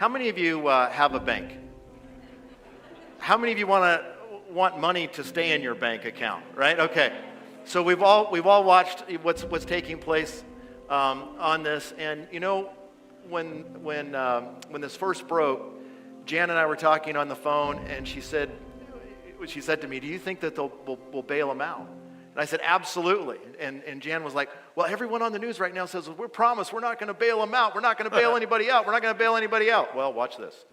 How many of you have a bank? How many of you want money to stay in your bank account, right? Okay. So we've all watched what's taking place on this, and you know, when this first broke, Jan and I were talking on the phone, and she said to me, "Do you think that we'll bail them out?" And I said, "Absolutely." And Jan was like, "Well, everyone on the news right now says we're promised we're not going to bail them out. We're not going to bail anybody out. We're not going to bail anybody out." Well, watch this.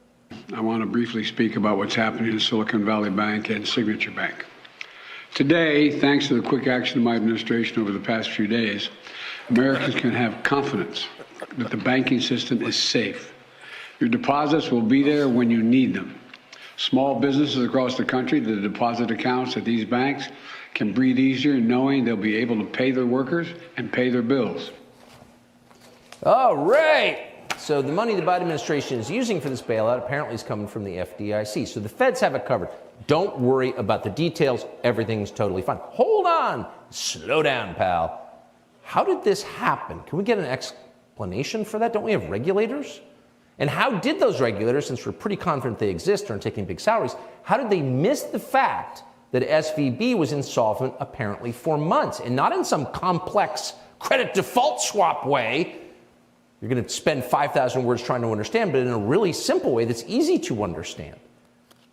I want to briefly speak about what's happening in Silicon Valley Bank and Signature Bank. Today, thanks to the quick action of my administration over the past few days, Americans can have confidence that the banking system is safe. Your deposits will be there when you need them. Small businesses across the country, the deposit accounts at these banks can breathe easier knowing they'll be able to pay their workers and pay their bills. All right. So the money the Biden administration is using for this bailout apparently is coming from the FDIC. So the feds have it covered. Don't worry about the details. Everything's totally fine. Hold on. Slow down, pal. How did this happen? Can we get an explanation for that? Don't we have regulators? And how did those regulators, since we're pretty confident they exist, aren't taking big salaries, how did they miss the fact that SVB was insolvent apparently for months, and not in some complex credit default swap way? You're going to spend 5,000 words trying to understand, but in a really simple way that's easy to understand.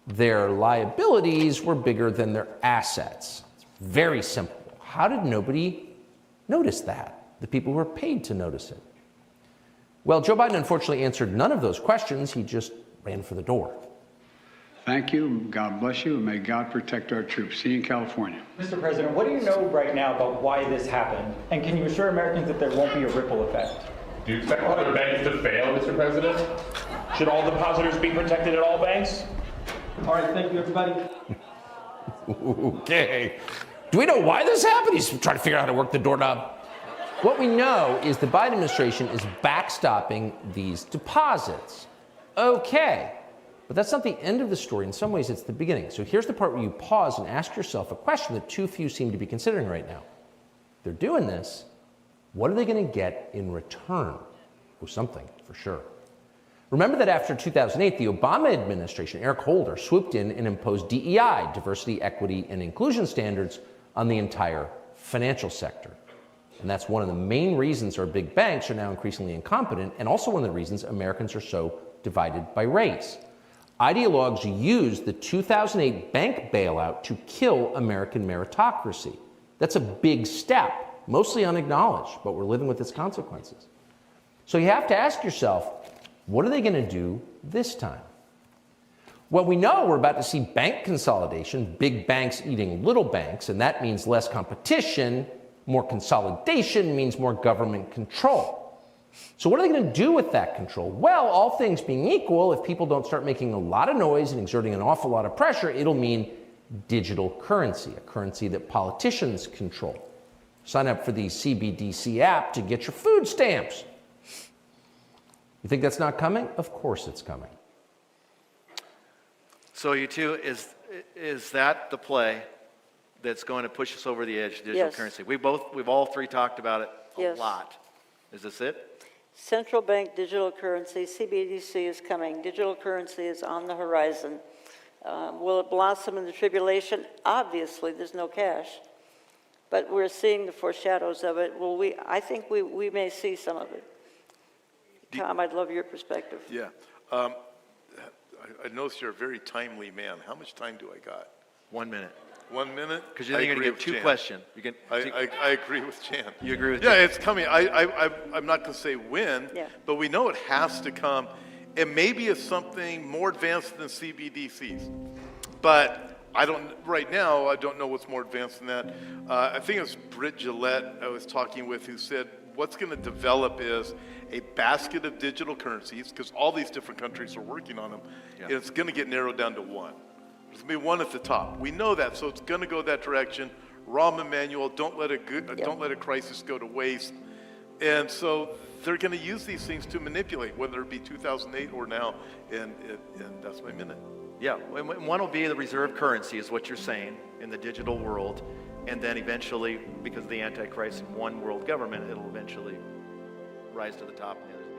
Their liabilities were bigger than their assets. It's very simple. How did nobody notice that? The people who were paid to notice it. Well, Joe Biden unfortunately answered none of those questions. He just ran for the door. Thank you. God bless you, and may God protect our troops. See you in California. Mr. President, what do you know right now about why this happened? And can you assure Americans that there won't be a ripple effect? Do you expect other banks to fail, Mr. President? Should all depositors be protected at all banks? All right, thank you, everybody. Okay. Do we know why this happened? He's trying to figure out how to work the doorknob. What we know is the Biden administration is backstopping these deposits. Okay. But that's not the end of the story. In some ways, it's the beginning. So here's the part where you pause and ask yourself a question that too few seem to be considering right now. They're doing this. What are they going to get in return? Oh, something, for sure. Remember that after 2008, the Obama administration, Eric Holder, swooped in and imposed DEI, diversity, equity, and inclusion standards on the entire financial sector. And that's one of the main reasons our big banks are now increasingly incompetent, and also one of the reasons Americans are so divided by race. Ideologues used the 2008 bank bailout to kill American meritocracy. That's a big step. Mostly unacknowledged, but we're living with its consequences. So you have to ask yourself, what are they going to do this time? Well, we know we're about to see bank consolidation, big banks eating little banks, and that means less competition. More consolidation means more government control. So what are they going to do with that control? Well, all things being equal, if people don't start making a lot of noise and exerting an awful lot of pressure, it'll mean digital currency, a currency that politicians control. Sign up for the CBDC app to get your food stamps. You think that's not coming? Of course it's coming. So you two, is that the play that's going to push us over the edge, digital Yes. currency? We've all three talked about it a Yes. lot. Is this it? Central bank digital currency, CBDC is coming. Digital currency is on the horizon. Will it blossom in the tribulation? Obviously, there's no cash. But we're seeing the foreshadows of it. I think we may see some of it. Tom, I'd love your perspective. Yeah. I notice you're a very timely man. How much time do I got? 1 minute. 1 minute? Because you're going to give two questions. I agree with Jan. You agree with Jan? Yeah, Jan? it's coming. I'm not going to say when, but we know it has to come. And maybe it's something more advanced than CBDCs. But right now, I don't know what's more advanced than that. I think it was Britt Gillette I was talking with who said what's going to develop is a basket of digital currencies, because all these different countries are working on them, and it's going to get narrowed down to one. There's going to be one at the top. We know that, so it's going to go that direction. Rahm Emanuel, don't let a crisis go to waste. And so they're going to use these things to manipulate, whether it be 2008 or now, and that's my minute. Yeah, one will be the reserve currency, is what you're saying, in the digital world. And then eventually, because of the Antichrist and one world government, it'll eventually rise to the top. And the others